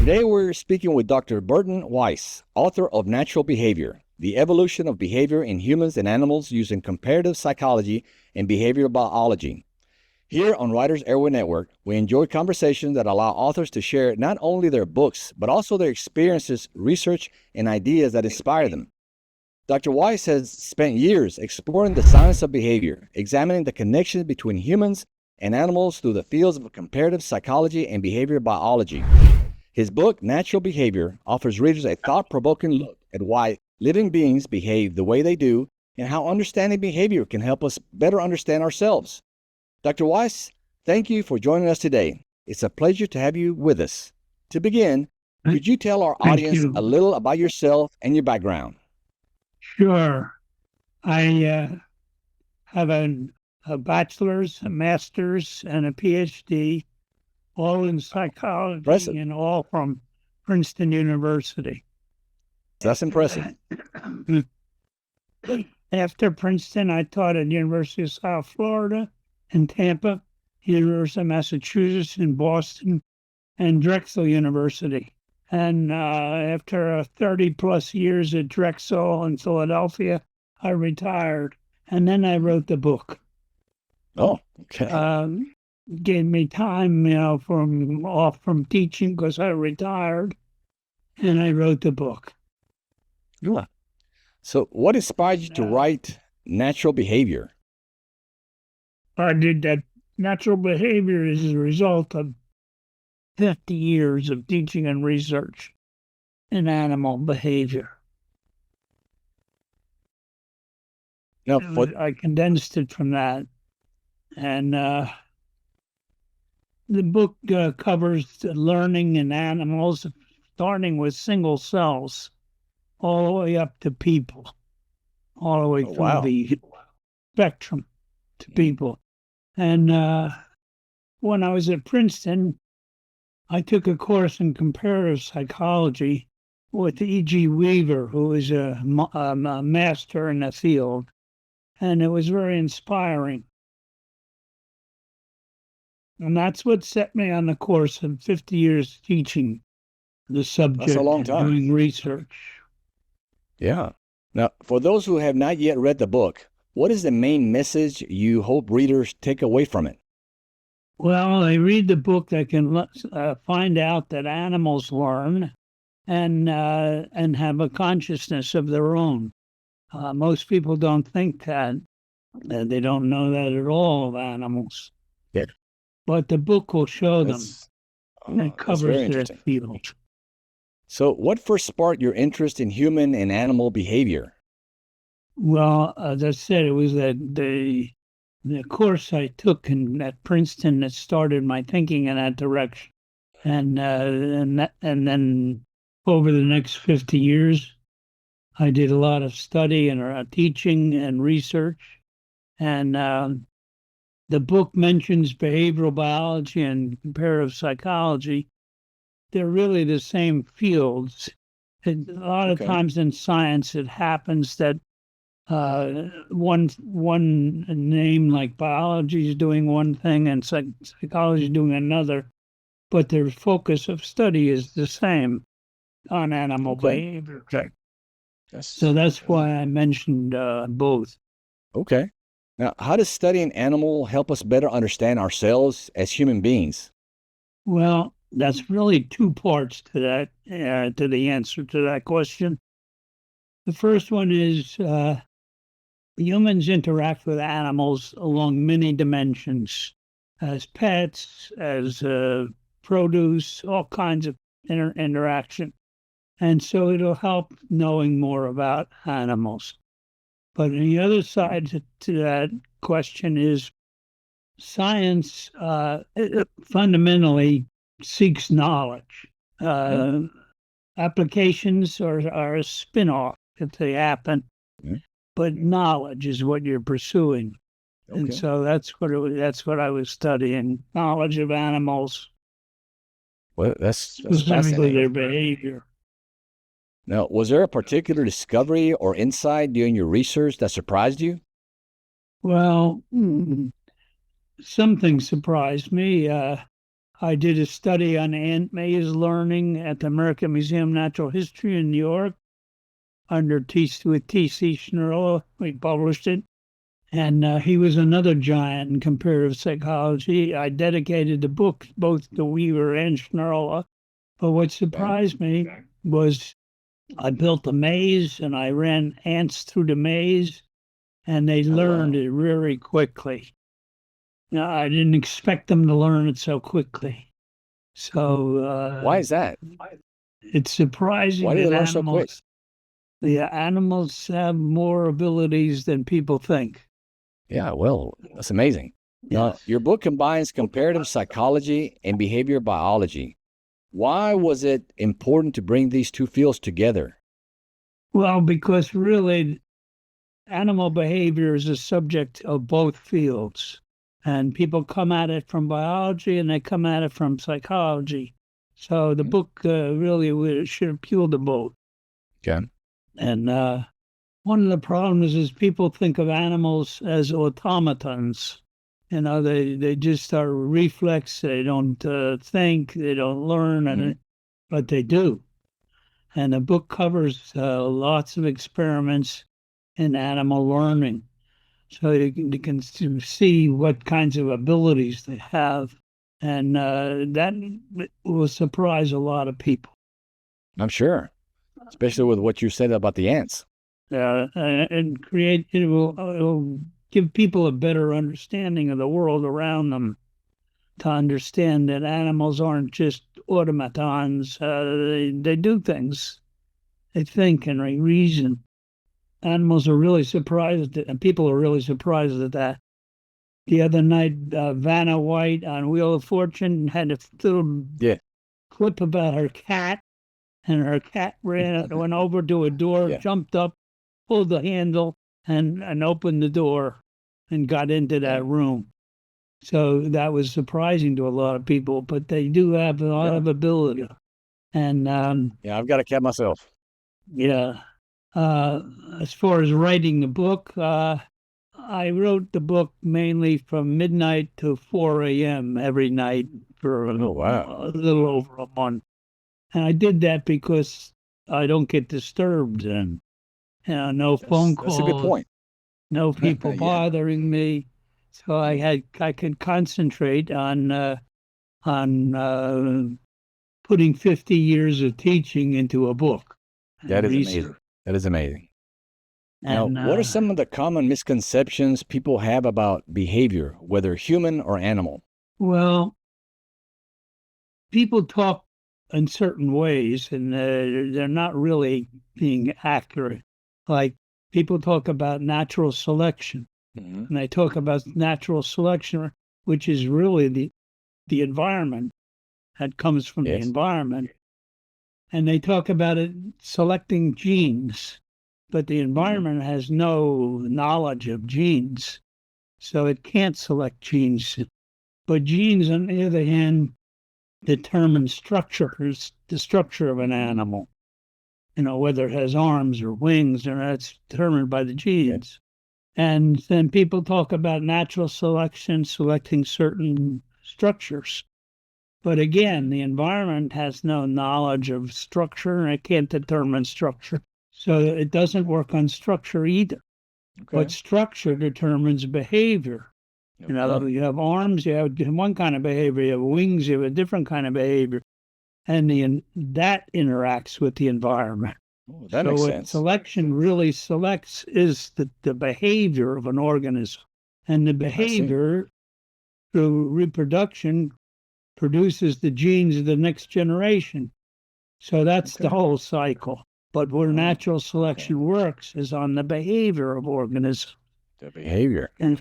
Today we're speaking with Dr. Burton Weiss, author of Natural Behavior, The Evolution of Behavior in Humans and Animals Using Comparative Psychology and Behavioral Biology. Here on Writers Airwave Network, we enjoy conversations that allow authors to share not only their books, but also their experiences, research, and ideas that inspire them. Dr. Weiss has spent years exploring the science of behavior, examining the connections between humans and animals through the fields of comparative psychology and behavioral biology. His book, Natural Behavior, offers readers a thought-provoking look at why living beings behave the way they do and how understanding behavior can help us better understand ourselves. Dr. Weiss, thank you for joining us today. It's a pleasure to have you with us. To begin, could you tell our audience a little about yourself and your background? Sure. I have a bachelor's, a master's, and a Ph.D., all in psychology. Impressive. And all from Princeton University. That's impressive. After Princeton, I taught at the University of South Florida in Tampa, University of Massachusetts in Boston, and Drexel University. And after 30-plus years at Drexel in Philadelphia, I retired. And then I wrote the book. Oh, okay. Gave me time, off from teaching because I retired, and I wrote the book. Yeah. So what inspired you to write Natural Behavior? I did that. Natural Behavior is a result of 50 years of teaching and research in animal behavior. Now, I condensed it from that. And the book covers learning in animals, starting with single cells, all the way up to people, all the way through the spectrum to people. And when I was at Princeton, I took a course in comparative psychology with E.G. Weaver, who is a master in the field, and it was very inspiring. And that's what set me on the course of 50 years teaching the subject. That's a long time. Doing research. Yeah. Now, for those who have not yet read the book, what is the main message you hope readers take away from it? Well, they read the book, they can find out that animals learn and have a consciousness of their own. Most people don't think that. They don't know that at all of animals. Yeah. But the book will show them. And it covers their field. So what first sparked your interest in human and animal behavior? Well, as I said, it was that the course I took at Princeton that started my thinking in that direction. And then over the next 50 years, I did a lot of study and teaching and research. And the book mentions behavioral biology and comparative psychology. They're really the same fields. A lot of times in science, it happens that one name like biology is doing one thing and psychology is doing another, but their focus of study is the same on animal behavior. So that's why I mentioned both. Okay. Now, how does studying animal help us better understand ourselves as human beings? Well, that's really two parts to that, to the answer to that question. The first one is humans interact with animals along many dimensions, as pets, as produce, all kinds of interaction. And so it'll help knowing more about animals. But the other side to that question is science fundamentally seeks knowledge. Applications are a spin-off if they happen, but knowledge is what you're pursuing. And so that's what I was studying, knowledge of animals. Well, that's specifically their behavior. Now, was there a particular discovery or insight during your research that surprised you? Well, something surprised me. I did a study on ant maze learning at the American Museum of Natural History in New York with T.C. Schnurl. We published it. And he was another giant in comparative psychology. I dedicated the book both to Weaver and Schnurl. But what surprised me was I built a maze and I ran ants through the maze, and they learned it very quickly. Now, I didn't expect them to learn it so quickly. So why is that? It's surprising. Why did that they learn so quick? The animals have more abilities than people think. Yeah, well, that's amazing. Now, Yes. your book combines comparative psychology and behavior biology. Why was it important to bring these two fields together? Well, because really, animal behavior is a subject of both fields. And people come at it from biology and they come at it from psychology. So the book really should appeal to both. Okay. And one of the problems is people think of animals as automatons. You know, they just are reflex. They don't think. They don't learn, but they do. And the book covers lots of experiments in animal learning, so you can see what kinds of abilities they have, and that will surprise a lot of people. I'm sure, especially with what you said about the ants. And it will give people a better understanding of the world around them, to understand that animals aren't just automatons. They do things. They think and they reason. Animals are really surprised, and people are really surprised at that. The other night, Vanna White on Wheel of Fortune had a little clip about her cat, and her cat went over to a door, jumped up, pulled the handle, and opened the door and got into that room. So that was surprising to a lot of people, but they do have a lot of ability. And I've got a cat myself. Yeah. As far as writing the book, I wrote the book mainly from midnight to 4 a.m. every night for a little over a month. And I did that because I don't get disturbed, and no phone calls. That's a good point. No people bothering me. So I could concentrate on putting 50 years of teaching into a book. That is amazing. That is amazing. Now, what are some of the common misconceptions people have about behavior, whether human or animal? Well, people talk in certain ways, and they're not really being accurate. Like, people talk about natural selection, and they talk about natural selection, which is really the environment that comes from the environment. And they talk about it selecting genes, but the environment has no knowledge of genes, so it can't select genes. But genes, on the other hand, determine the structure of an animal. You know, whether it has arms or wings, or that's determined by the genes. And then people talk about natural selection, selecting certain structures. But again, the environment has no knowledge of structure, and it can't determine structure. So it doesn't work on structure either. But structure determines behavior. You know, you have arms, you have one kind of behavior. You have wings, you have a different kind of behavior. And that interacts with the environment. That makes sense. What selection really selects is the behavior of an organism. And the behavior, through reproduction, produces the genes of the next generation. So that's the whole cycle. But where natural selection works is on the behavior of organisms. The behavior. And,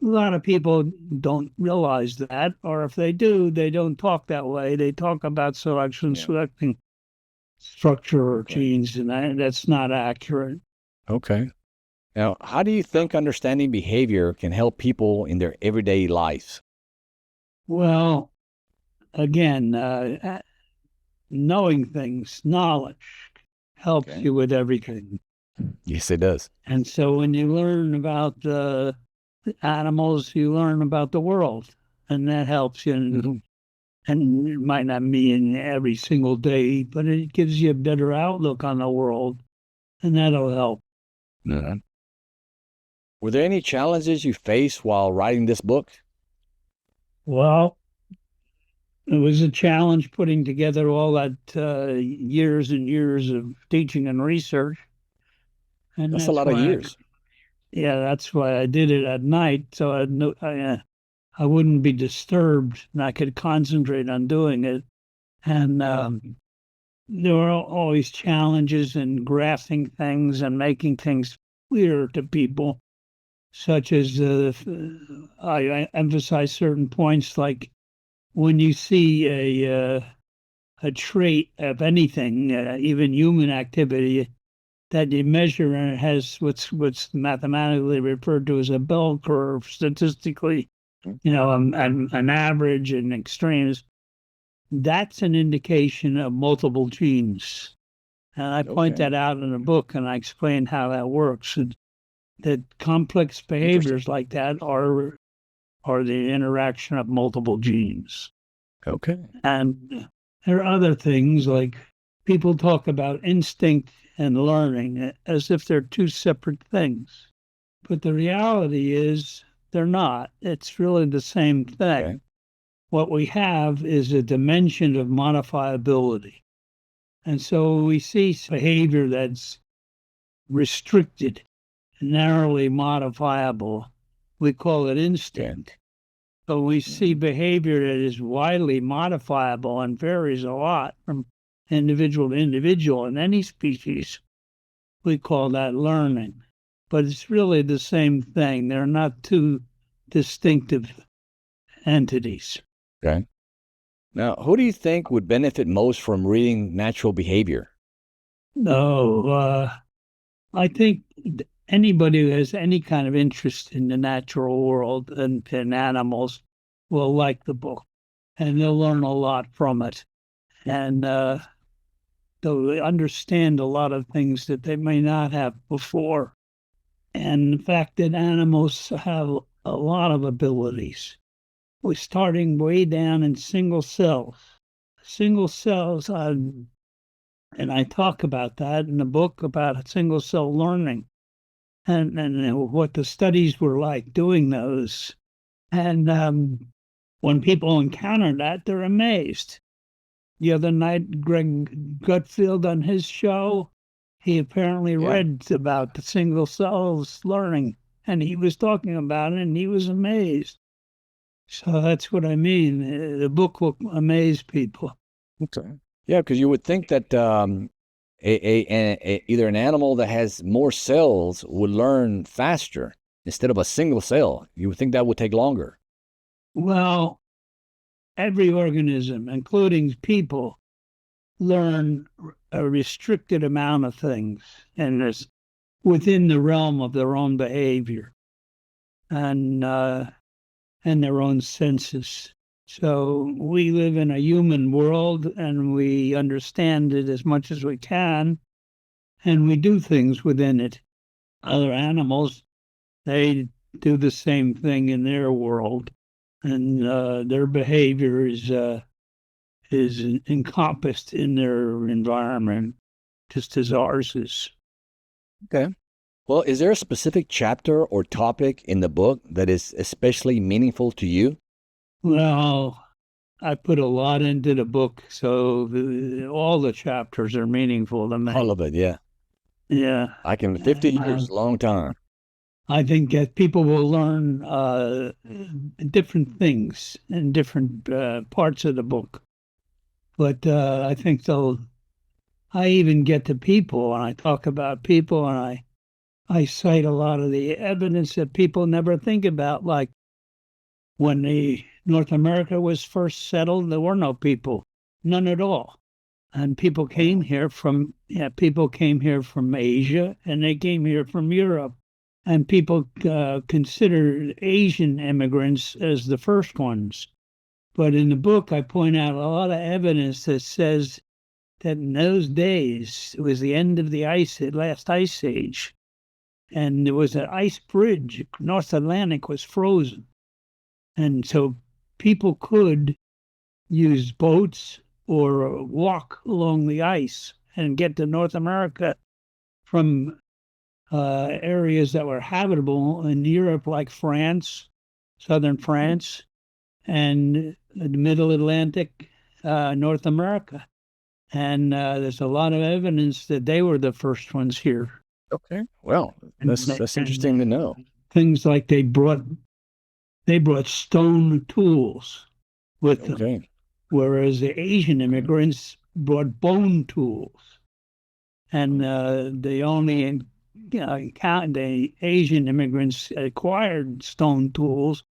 a lot of people don't realize that, or if they do, they don't talk that way. They talk about selection, selecting structure or genes, and that's not accurate. Okay. Now, how do you think understanding behavior can help people in their everyday lives? Well, again, knowing things, knowledge, helps you with everything. Yes, it does. And so when you learn about animals, you learn about the world. and that helps you. And it might not mean every single day, but it gives you a better outlook on the world, and that'll help. Yeah. Were there any challenges you faced while writing this book? Well, it was a challenge putting together all that years and years of teaching and research. And That's a lot of years. that's why I did it at night, so I wouldn't be disturbed, and I could concentrate on doing it. And there were always challenges in grasping things and making things clear to people, such as I emphasize certain points, like when you see a trait of anything, even human activity, that you measure, and it has what's mathematically referred to as a bell curve, statistically, an average and extremes. That's an indication of multiple genes. And I point that out in the book, and I explain how that works. And that complex behaviors like that are the interaction of multiple genes. Okay. And there are other things, like people talk about instinct and learning as if they're two separate things. But the reality is they're not. It's really the same thing. Okay. What we have is a dimension of modifiability. And so we see behavior that's restricted, narrowly modifiable. We call it instinct. So we see behavior that is widely modifiable and varies a lot from individual to individual in any species. We call that learning. But it's really the same thing. They're not two distinctive entities. Okay. Now, who do you think would benefit most from reading Natural Behavior? I think anybody who has any kind of interest in the natural world and in animals will like the book, and they'll learn a lot from it. And they'll understand a lot of things that they may not have before. And the fact that animals have a lot of abilities. We're starting way down in single cells. Single cells, and I talk about that in the book about single cell learning and what the studies were like doing those. And when people encounter that, they're amazed. The other night, Greg Gutfield on his show, he apparently read about the single cells learning, and he was talking about it, and he was amazed. So that's what I mean. The book will amaze people. Okay. Yeah, because you would think that either an animal that has more cells would learn faster instead of a single cell. You would think that would take longer. Well, every organism, including people, learn a restricted amount of things, and it's within the realm of their own behavior and their own senses. So we live in a human world, and we understand it as much as we can, and we do things within it. Other animals, they do the same thing in their world, and their behavior is encompassed in their environment, just as ours is. Okay. Well, is there a specific chapter or topic in the book that is especially meaningful to you? Well, I put a lot into the book, so all the chapters are meaningful to me. All of it, yeah. Yeah. 50 years, long time. I think that people will learn different things in different parts of the book. But I think I even get to people, and I talk about people, and I cite a lot of the evidence that people never think about, like when North America was first settled, there were no people, none at all. And people came here from Asia, and they came here from Europe. And people considered Asian immigrants as the first ones. But in the book, I point out a lot of evidence that says that in those days, it was the end of the last ice age. And there was an ice bridge. North Atlantic was frozen. And so people could use boats or walk along the ice and get to North America from areas that were habitable in Europe, like France, southern France, and the Middle Atlantic, North America. And there's a lot of evidence that they were the first ones here. Okay. Well, that's interesting to know. Things like they brought stone tools with them, whereas the Asian immigrants brought bone tools. And the Asian immigrants acquired stone tools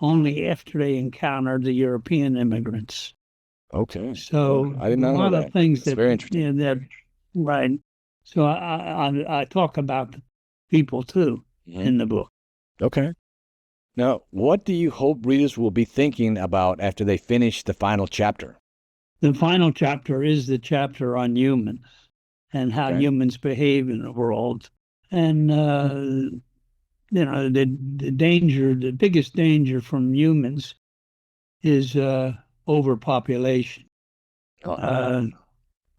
only after they encountered the European immigrants. Okay. So I did not know that. A lot of things That's very interesting. Right. So I talk about people too in the book. Okay. Now, what do you hope readers will be thinking about after they finish the final chapter? The final chapter is the chapter on humans and how humans behave in the world. And, the biggest danger from humans is overpopulation.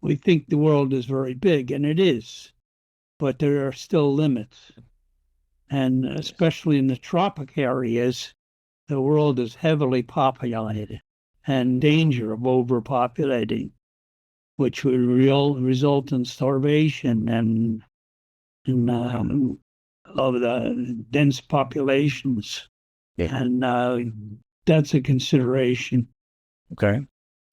We think the world is very big, and it is, but there are still limits. And especially in the tropic areas, the world is heavily populated and danger of overpopulating, which would result in starvation and of the dense populations. And that's a consideration. Okay.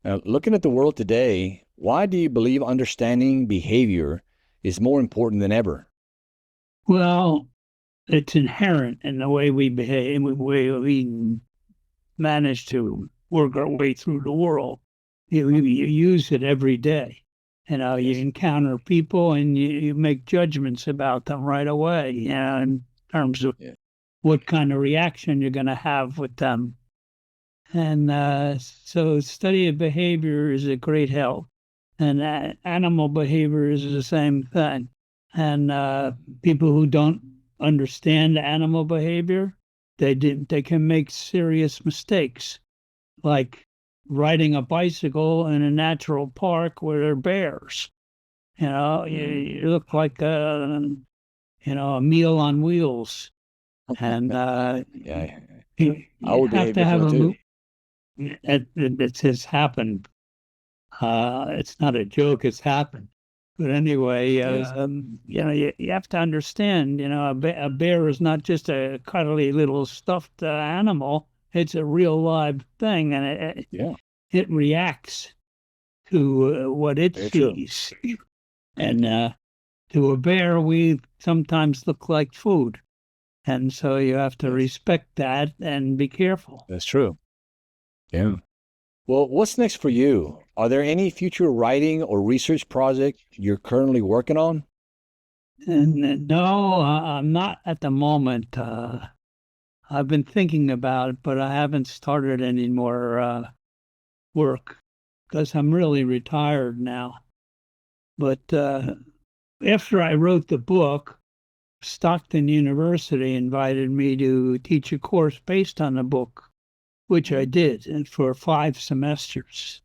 Now, looking at the world today, why do you believe understanding behavior is more important than ever? Well, it's inherent in the way we behave, in the way we manage to work our way through the world. You use it every day. You encounter people and you make judgments about them right away, in terms of what kind of reaction you're going to have with them. And so study of behavior is a great help. And animal behavior is the same thing. And people who don't understand animal behavior, they can make serious mistakes, like riding a bicycle in a natural park where there are bears. You look like a meal on wheels. And you have to have a move. It has happened. It's not a joke. It's happened. But anyway, you have to understand. A bear is not just a cuddly little stuffed animal. It's a real live thing, and it reacts to what it sees. And to a bear, we sometimes look like food, and so you have to respect that and be careful. That's true. Yeah. Well, what's next for you? Are there any future writing or research projects you're currently working on? No, I'm not at the moment. I've been thinking about it, but I haven't started any more work because I'm really retired now. But after I wrote the book, Stockton University invited me to teach a course based on the book, which I did, and for 5 semesters.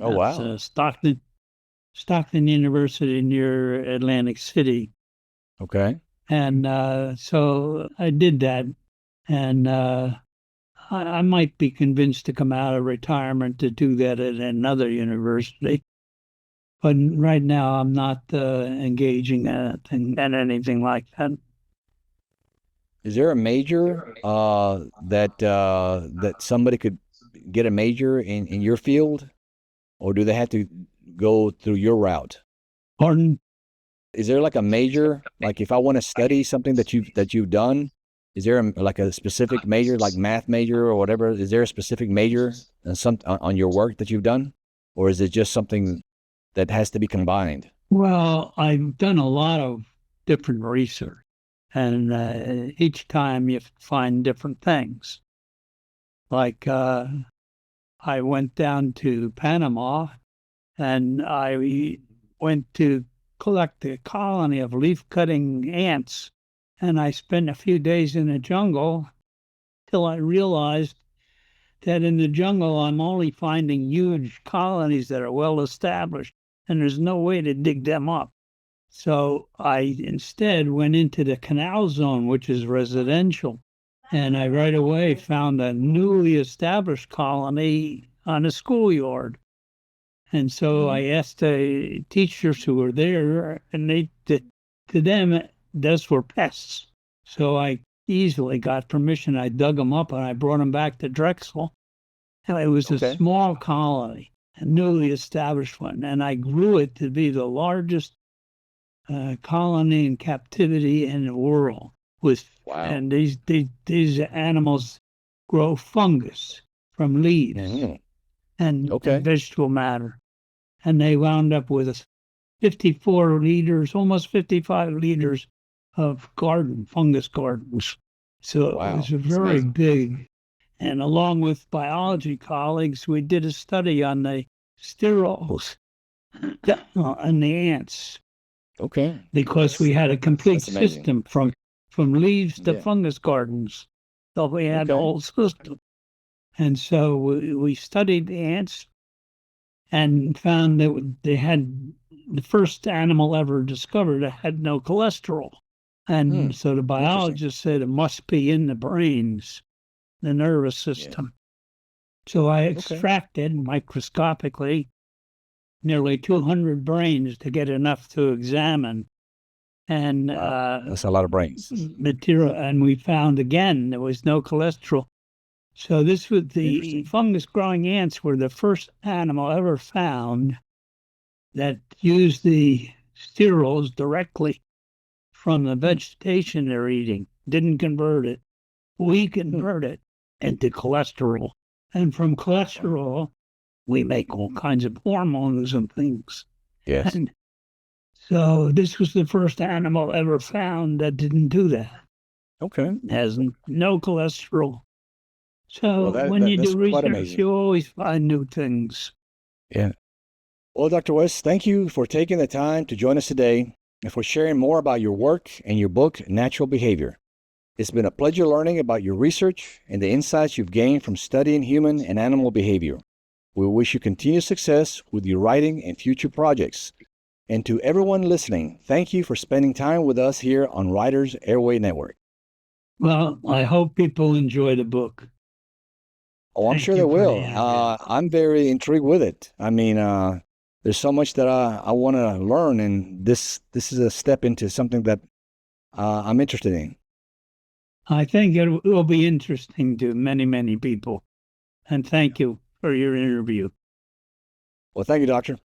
Oh, wow. Stockton University near Atlantic City. Okay. And so I did that. And I might be convinced to come out of retirement to do that at another university. But right now, I'm not engaging in anything like that. Is there a major that somebody could get a major in your field, or do they have to go through your route? Pardon? Is there like a major? Like if I want to study something that you've done, is there like a specific major, like math major or whatever? Is there a specific major on your work that you've done, or is it just something that has to be combined? Well, I've done a lot of different research. And each time you find different things. Like I went down to Panama and I went to collect a colony of leaf-cutting ants. And I spent a few days in the jungle till I realized that in the jungle I'm only finding huge colonies that are well established, and there's no way to dig them up. So I instead went into the canal zone, which is residential, and I right away found a newly established colony on a schoolyard. And so I asked the teachers who were there, and to them, those were pests. So I easily got permission. I dug them up and I brought them back to Drexel. And it was a small colony, a newly established one, and I grew it to be the largest colony in captivity in the world. And these animals grow fungus from leaves and vegetable matter. And they wound up with 54 liters, almost 55 liters of fungus gardens. So it was very big. And along with biology colleagues, we did a study on the stirrules and the ants. Because we had a complete system from leaves to fungus gardens. So we had a whole system. And so we studied the ants and found that they had the first animal ever discovered that had no cholesterol. And so the biologist said it must be in the brains, the nervous system. So I extracted microscopically nearly 200 brains to get enough to examine. And that's a lot of brains. Material, and we found again there was no cholesterol. So this was the fungus-growing ants were the first animal ever found that used the sterols directly from the vegetation they're eating. Didn't convert it. We convert it into cholesterol. And from cholesterol, we make all kinds of hormones and things. Yes. And so this was the first animal ever found that didn't do that. Has no cholesterol. So when you do research, you always find new things. Yeah. Well, Dr. Weiss, thank you for taking the time to join us today and for sharing more about your work and your book, Natural Behavior. It's been a pleasure learning about your research and the insights you've gained from studying human and animal behavior. We wish you continued success with your writing and future projects. And to everyone listening, thank you for spending time with us here on Writers Airwave Network. Well, I hope people enjoy the book. Oh, I'm sure they will. I'm very intrigued with it. I mean, there's so much that I want to learn, and this is a step into something that I'm interested in. I think it will be interesting to many, many people. And thank you for your interview. Well, thank you, Doctor.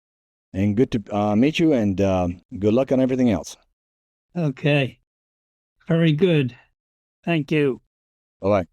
And good to meet you, and good luck on everything else. Okay. Very good. Thank you. Bye-bye.